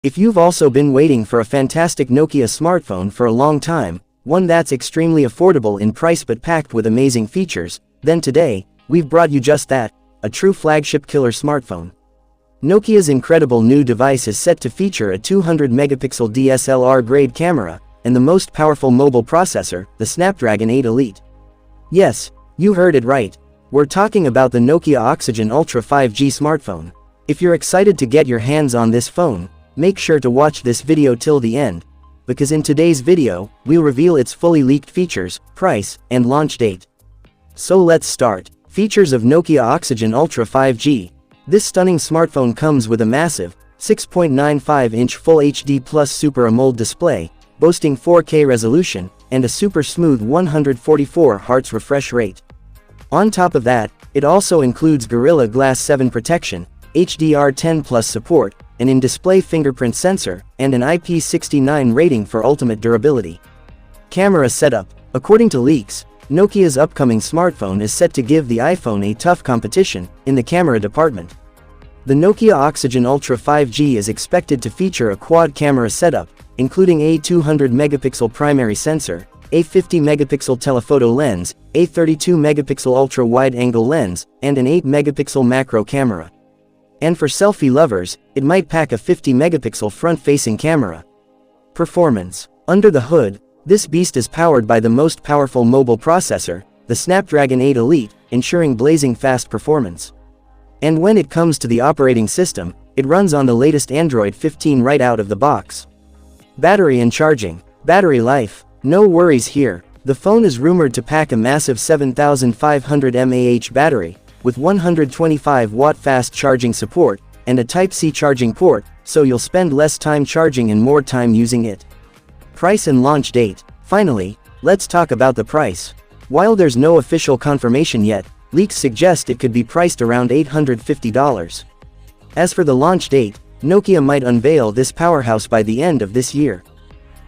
If you've also been waiting for a fantastic Nokia smartphone for a long time, one that's extremely affordable in price but packed with amazing features, then today, we've brought you just that, a true flagship killer smartphone. Nokia's incredible new device is set to feature a 200-megapixel DSLR grade camera, and the most powerful mobile processor, the Snapdragon 8 Elite. Yes, you heard it right. We're talking about the Nokia Oxygen Ultra 5G smartphone. If you're excited to get your hands on this phone, make sure to watch this video till the end, because in today's video, we'll reveal its fully leaked features, price, and launch date. So let's start. Features of Nokia Oxygen Ultra 5G. This stunning smartphone comes with a massive 6.95-inch Full HD Plus Super AMOLED display, boasting 4K resolution, and a super smooth 144 Hz refresh rate. On top of that, it also includes Gorilla Glass 7 protection, HDR10 Plus support, an in-display fingerprint sensor, and an IP69 rating for ultimate durability. Camera setup. According to leaks, Nokia's upcoming smartphone is set to give the iPhone a tough competition in the camera department. The Nokia Oxygen Ultra 5G is expected to feature a quad camera setup, including a 200-megapixel primary sensor, a 50-megapixel telephoto lens, a 32-megapixel ultra-wide-angle lens, and an 8-megapixel macro camera. And for selfie lovers, it might pack a 50-megapixel front-facing camera. Performance. Under the hood, this beast is powered by the most powerful mobile processor, the Snapdragon 8 Elite, ensuring blazing fast performance. And when it comes to the operating system, it runs on the latest Android 15 right out of the box. Battery and charging. Battery life. No worries here. The phone is rumored to pack a massive 7500 mAh battery, with 125-watt fast charging support, and a Type-C charging port, so you'll spend less time charging and more time using it. Price and launch date. Finally, let's talk about the price. While there's no official confirmation yet, leaks suggest it could be priced around $850. As for the launch date, Nokia might unveil this powerhouse by the end of this year.